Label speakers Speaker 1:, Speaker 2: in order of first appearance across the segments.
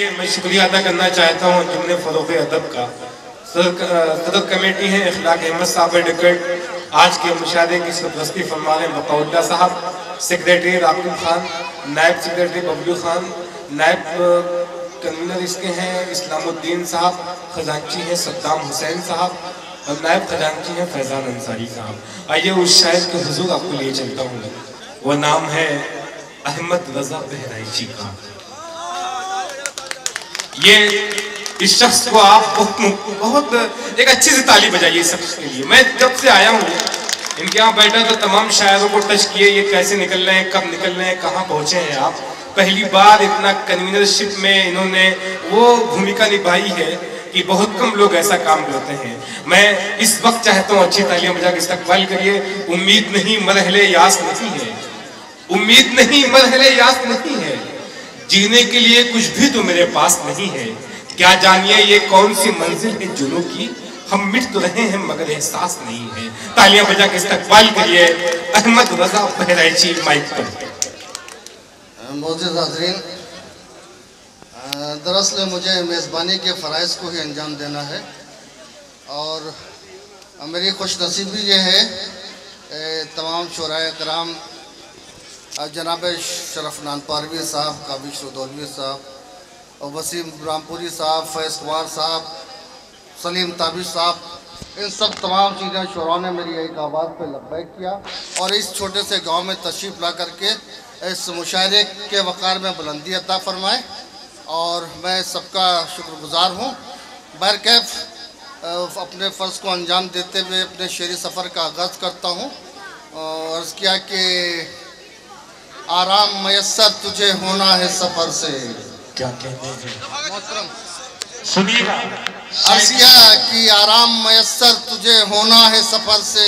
Speaker 1: आइए मैं शुक्रिया अदा करना चाहता हूँ जुमले फरोग़ अदब का। सदर कमेटी है इखलाक अहमद साहब एडवोकेट, आज के मुशाहरे की सरपरस्ती फरमा रहे बकौल्ला साहब, सेक्रेटरी राकिब खान, नायब सेक्रेटरी बबलू खान, नायब कन्वीनर इसके हैं इस्लामुद्दीन साहब, खजांची हैं सद्दाम हुसैन साहब और नायब खजांची हैं फैजान अंसारी साहब। आइए उस शायर के हुजूर आपको ले चलता हूँ, वह नाम है अहमद रजा बहराइची का। ये इस शख्स को आप बहुत एक अच्छी सी ताली बजाइए इस शख्स के लिए। मैं जब से आया हूँ इनके यहाँ बैठा तो तमाम शायरों को टच किए, ये कैसे निकल रहे हैं, कब निकल रहे हैं, कहाँ पहुँचे हैं आप। पहली बार इतना कन्वीनरशिप में इन्होंने वो भूमिका निभाई है कि बहुत कम लोग ऐसा काम करते हैं। मैं इस वक्त चाहता हूँ अच्छी तालियां बजा के इस्तकबाल करिए। उम्मीद नहीं मरहले यास नहीं है, उम्मीद नहीं मरहले यास नहीं है, जीने के लिए कुछ भी तो मेरे पास नहीं है। क्या जानिए ये कौन सी मंजिल है जुनूं की, हम मिट तो रहे हैं मगर एहसास नहीं है। तालियां बजा के इस्तकबाल करिए अहमद रजा बहराइची माइक पर।
Speaker 2: मोअज़्ज़िज़ हाज़रीन, दरअसल मुझे मेज़बानी के फ़राइज़ को ही अंजाम देना है और मेरी खुशनसीबी ये है तमाम शुराए कराम जनाब शरफ नानपारवी साहब, काबिश रुदौलवी साहब और वसीम रामपुरी साहब, फैज़ कुमार साहब, सलीम ताबिश साहब, इन सब तमाम चीज़ें शुरा ने मेरी एक आवाज़ पे लब्बैक किया और इस छोटे से गांव में तशरीफ़ ला करके इस मुशायरे के वक़ार में बुलंदी अता फ़रमाए और मैं सबका शुक्रगुज़ार हूँ। बहरकैफ़ अपने फ़र्ज़ को अंजाम देते हुए अपने शेरी सफ़र का आगाज़ करता हूँ। अर्ज़ किया कि आराम मयस्सर तुझे होना है सफ़र से।
Speaker 1: क्या कहते हैं
Speaker 2: मोहतरम
Speaker 1: सुनिएगा।
Speaker 2: अर्ज़ किया कि आराम मयस्सर तुझे होना है सफ़र से,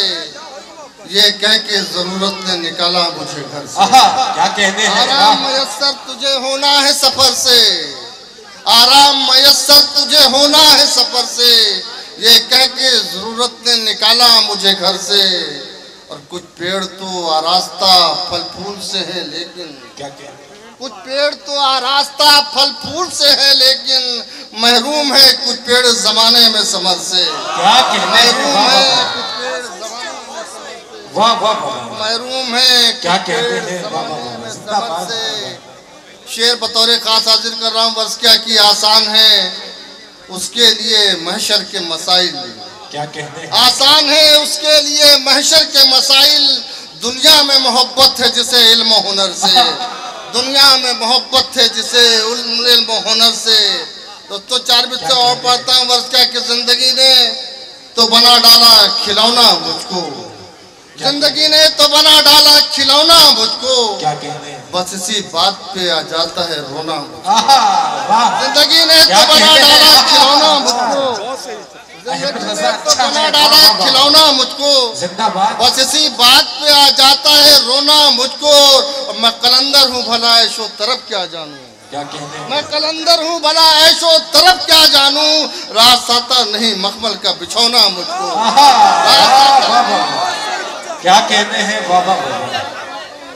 Speaker 2: ये कह के ज़रूरत ने निकाला मुझे घर से।
Speaker 1: क्या कहते हैं
Speaker 2: आराम मयस्सर तुझे होना है सफ़र से, आराम मयस्सर तुझे होना है सफ़र से, ये कह के ज़रूरत ने निकाला मुझे घर से। और कुछ पेड़ तो आरास्ता फल फूल से है लेकिन,
Speaker 1: क्या कहते हैं
Speaker 2: कुछ पेड़ तो आरास्ता फल फूल से है लेकिन महरूम है कुछ पेड़ ज़माने में समर से।
Speaker 1: क्या कहते हैं वाह वाह वाह,
Speaker 2: महरूम है
Speaker 1: क्या कहते हैं
Speaker 2: ज़माने में समर से। शेर बतौर खास हाजिर कर रहा हूँ। वर्ष क्या कि आसान है उसके लिए महशर के मसाइल,
Speaker 1: क्या कहते हैं
Speaker 2: आसान है उसके लिए महशर के मसाइल। दुनिया में मोहब्बत है जिसे इल्म हुनर से, दुनिया में मोहब्बत है जिसे इल्म हुनर से। दोस्तों चार बिस्से और पढ़ता हूँ। वर्ष क्या कि जिंदगी ने तो बना डाला खिलौना मुझको, जिंदगी ने तो बना डाला खिलौना मुझको,
Speaker 1: क्या कहते हैं
Speaker 2: बस इसी बात पे आ जाता है रोना मुझको।
Speaker 1: वाह
Speaker 2: जिंदगी ने तो बना डाला खिलौना मुझको, जिंदगी ने तो बना डाला खिलौना मुझको,
Speaker 1: जिंदाबाद।
Speaker 2: बस इसी बात पे आ जाता है रोना मुझको। और मैं कलंदर हूँ भला ऐशो तरफ क्या जानूं,
Speaker 1: क्या कहते हैं
Speaker 2: मैं कलंदर हूँ भला ऐशो तरफ क्या जानूं, रात साता नहीं मखमल का बिछौना मुझको।
Speaker 1: क्या कहते हैं बाबा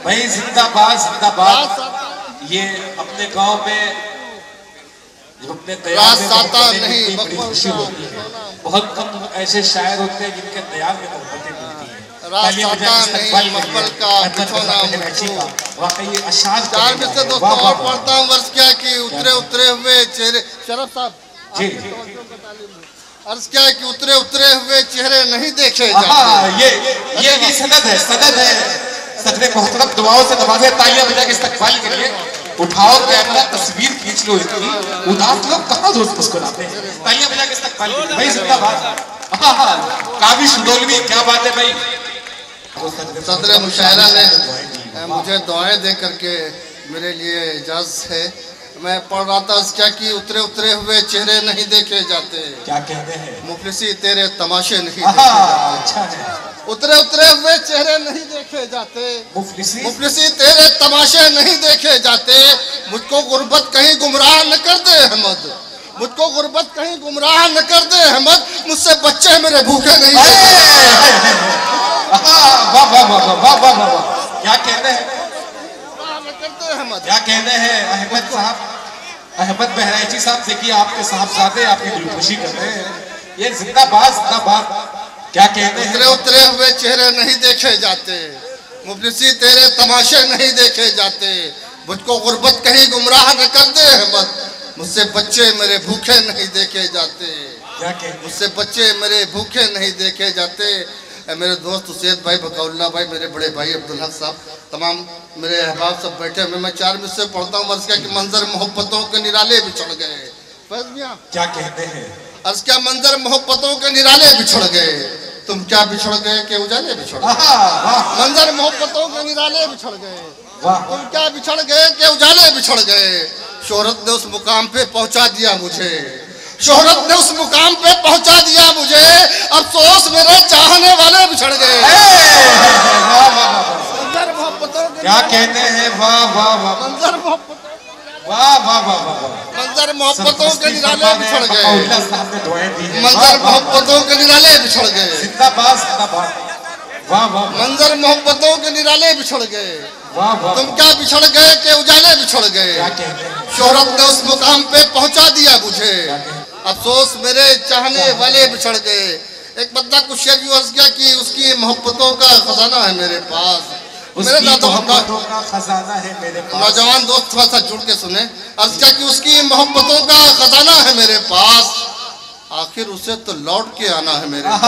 Speaker 1: भाई, जिंदाबाद जिंदाबाद। ये अपने गांव में जो अपने
Speaker 2: रात साता नहीं
Speaker 1: बड़ी खुशी होती है। बहुत कम ऐसे शायर होते हैं जिनके दयाल में मोहब्बतें मिलती हैं।
Speaker 2: रात साता नहीं मखमल का बिछौना मुझको।
Speaker 1: वाकई अशार
Speaker 2: चार में से दोस्तों और पढ़ता हूँ। वर्ष क्या कि उतरे उतरे हुए चेहरे, शरफ साहब
Speaker 1: जी,
Speaker 2: अर्ज क्या है कि उतरे उतरे हुए चेहरे नहीं देखे जाते।
Speaker 1: ये सनद है, सनद है। सदरे मोहतरम दुआओं से नवाजे, तालियां बजा के इस्तकबाल करिए। उठाओ कैमरा, तस्वीर खींच लो इनकी। उदास लोग कहाँ रोज मुस्कुराते हैं। तालियां बजा के इस्तकबाल करिए भाई, जिंदाबाद। काबिश रुदौलवी, क्या बात है भाई।
Speaker 2: सदर मुशायरा ने मुझे दुआएं दे करके मेरे लिए इजाज़त है। मैं पढ़ रहा था क्या कि उतरे उतरे हुए चेहरे नहीं देखे जाते,
Speaker 1: क्या कहते हैं
Speaker 2: मुफलिसी तेरे तमाशे नहीं देखे जाते।
Speaker 1: अच्छा है।
Speaker 2: उतरे उतरे हुए चेहरे नहीं देखे जाते, मुफलिसी तेरे तमाशे नहीं देखे जाते। मुझको गुर्बत कहीं गुमराह न कर दे अहमद, मुझको गुर्बत कहीं गुमराह न कर दे अहमद, मुझसे बच्चे मेरे भूखे नहीं देते। क्या कहते हैं,
Speaker 1: क्या कहते हैं अहमद साहब। अहमद बहराइची साहब, देखिए आपके साहबजादे आपकी दिलखुशी कर रहे हैं। ये जिंदाबाद जिंदाबाद। क्या कहते हैं?
Speaker 2: उतरे हुए चेहरे नहीं देखे जाते, मुफलिसी तेरे तमाशे नहीं देखे जाते, मुझको गुर्बत कहीं गुमराह न कर दे अहमद, मुझसे बच्चे मेरे भूखे नहीं देखे जाते।
Speaker 1: क्या कहते?
Speaker 2: मुझसे बच्चे मेरे भूखे नहीं देखे जाते। मेरे दोस्त हुसैन भाई, बकौल्ला भाई, मेरे बड़े भाई अब्दुल हक साहब, तमाम मेरे अहबाब सब बैठे हुए। मैं 4 मिनट से पढ़ता हूँ। अर्ज़ किया कि मंजर मोहब्बतों के निराले बिछड़ गए।
Speaker 1: क्या कहते हैं?
Speaker 2: अर्ज़ क्या मंजर मोहब्बतों के निराले बिछड़ गए, तुम क्या बिछड़ गए के उजाले बिछड़ गए। मंजर मोहब्बतों के निराले बिछड़ गए, तुम क्या बिछड़ गए के उजाले बिछड़ गए। शोहरत ने उस मुकाम पे पहुंचा दिया मुझे, शोहरत ने उस मुकाम पे पहुंचा दिया मुझे, अफसोस मेरे चाहने वाले बिछड़ गए। मंजर मोहब्बतों के
Speaker 1: क्या कहते हैं? वाह वाह वाह,
Speaker 2: मंजर मोहब्बतों
Speaker 1: वाह वाह वाह वाह।
Speaker 2: मंजर मोहब्बतों के निराले बिछड़ गए,
Speaker 1: मंजर
Speaker 2: मंजर मोहब्बतों के निराले बिछड़ गए।
Speaker 1: जिंदाबाद जिंदाबाद। वाह वाह,
Speaker 2: मंजर मोहब्बतों के निराले बिछड़ गए,
Speaker 1: वाह वाह।
Speaker 2: तुम क्या बिछड़ गए के उजाले बिछड़ गए।
Speaker 1: क्या कहते हैं?
Speaker 2: शोहरत ने उस मुकाम पे पहुंचा दिया मुझे, अफसोस मेरे चाहने वाले बिछड़ गए। एक बंदा कुछ शेर यूं अर्ज़ किया कि उसकी मोहब्बतों का खजाना है मेरे पास, मेरे
Speaker 1: मोहब्बतों का खजाना है मेरे पास।
Speaker 2: नौजवान दोस्त थोड़ा सा जुड़ के सुने। अर्ज़ किया कि उसकी मोहब्बतों का खजाना है मेरे पास, आखिर उसे तो लौट के आना है मेरे पास।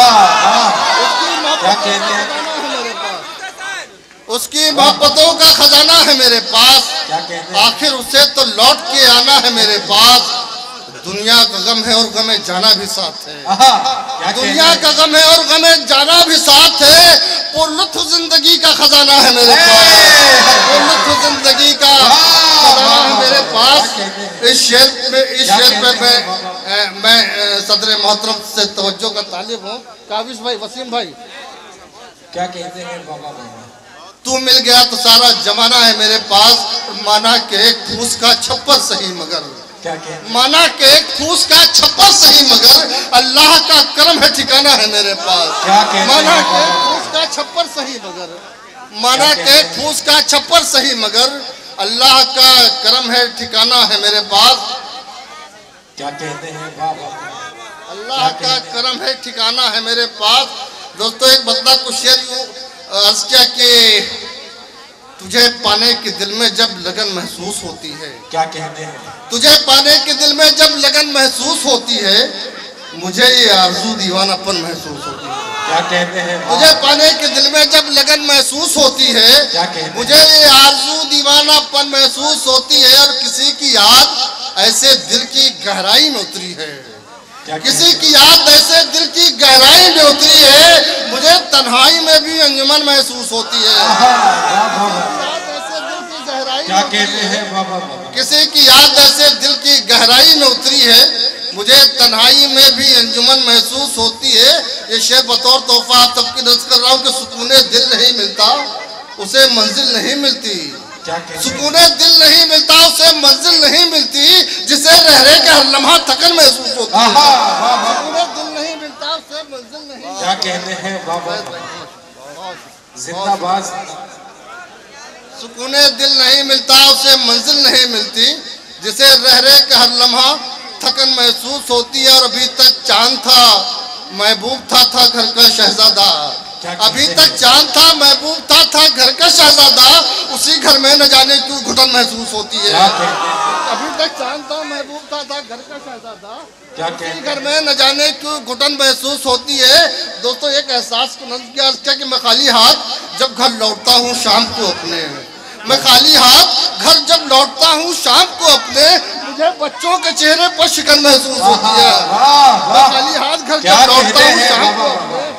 Speaker 1: क्या कहते हैं?
Speaker 2: उसकी मोहब्बतों का खजाना है मेरे पास,
Speaker 1: क्या कहते हैं?
Speaker 2: आखिर उसे तो लौट के आना है मेरे पास। दुनिया का गम है और गमे जाना भी साथ है, दुनिया का गम है और गमे जाना भी साथ है। पुरलुत्फ जिंदगी का खजाना है मेरे पास, पुरलुत्फ जिंदगी का खजाना है मेरे पास। इस शेर पे मैं सदर मोहतरम से तवज्जो का तालिब हूँ। काबिश भाई, वसीम भाई,
Speaker 1: क्या कहते हैं? बाबा बाबा,
Speaker 2: तू मिल गया तो सारा जमाना है मेरे पास, माना के एक फूस का छप्पर सही मगर,
Speaker 1: क्या कहते?
Speaker 2: माना के एक फूस का छप्पर सही मगर, अल्लाह का करम है ठिकाना है मेरे पास।
Speaker 1: क्या कहते हैं?
Speaker 2: माना के एक फूस का छप्पर सही मगर, माना के एक फूस का छप्पर सही मगर, अल्लाह का करम है ठिकाना है मेरे पास।
Speaker 1: क्या कहते हैं? बाबा,
Speaker 2: अल्लाह का करम है ठिकाना है मेरे पास। दोस्तों, एक बंदा कुछ शेर यूं अर्ज़ किया कि तुझे पाने के दिल में जब लगन महसूस होती है।
Speaker 1: क्या कहते हैं?
Speaker 2: तुझे पाने के दिल में जब लगन महसूस होती है, मुझे ये आरज़ू दीवानापन महसूस होती है।
Speaker 1: क्या कहते हैं?
Speaker 2: तुझे पाने के दिल में जब लगन महसूस होती है,
Speaker 1: क्या कहते हैं?
Speaker 2: मुझे ये आरज़ू दीवानापन महसूस होती है। और किसी की याद ऐसे दिल की गहराई में उतरी है, किसी की याद ऐसे दिल की गहराई में उतरी है, मुझे तन्हाई में भी अंजुमन महसूस होती है।
Speaker 1: क्या कहते हैं? बाबा,
Speaker 2: किसी की याद ऐसे दिल की गहराई में उतरी है, मुझे तन्हाई में भी अंजुमन महसूस होती है। ये शेर बतौर तोहफा आप सबकी नज़र कर रहा हूँ कि सुकूने दिल नहीं मिलता, उसे मंजिल नहीं मिलती। सुकूने दिल नहीं मिलता, उसे मंजिल नहीं मिलती, जिसे रह के हर लम्हा थकन महसूस होती है। सुकूने दिल नहीं मिलता, उसे मंजिल नहीं।
Speaker 1: क्या कहते हैं? बाबा, जिंदाबाद।
Speaker 2: सुकूने दिल नहीं मिलता, उसे मंजिल नहीं मिलती, जिसे रह के हर लम्हा थकन महसूस होती है। और अभी तक चांद था, महबूब था घर का शहजादा, अभी तक चांद था, महबूब था घर का शहजादा, उसी घर में न जाने क्यों घुटन महसूस होती है। अभी तक चांद था, महबूब था घर का शहजादा, उसी घर में न जाने क्यों घुटन महसूस होती है। दोस्तों, एक एहसास को नज़र किया कि मैं खाली हाथ जब घर लौटता हूँ शाम को अपने, मैं खाली हाथ घर जब लौटता हूँ शाम को अपने, मुझे बच्चों के चेहरे पर शिकन महसूस होती है। मैं खाली हाथ घर जब लौटता हूँ शाम को अपने,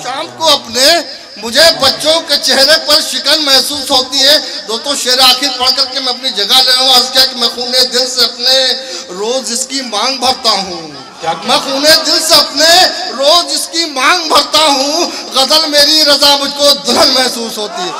Speaker 2: शाम को अपने, मुझे बच्चों के चेहरे पर शिकन महसूस होती है। दोस्तों, शेर आखिर पढ़ करके मैं अपनी जगह ले रहा हूँ। क्या कि मैं खूने दिल से अपने रोज इसकी मांग भरता हूँ, मैं खूने दिल से अपने रोज इसकी मांग भरता हूँ, गजल मेरी रजा मुझको दुल्हन महसूस होती है।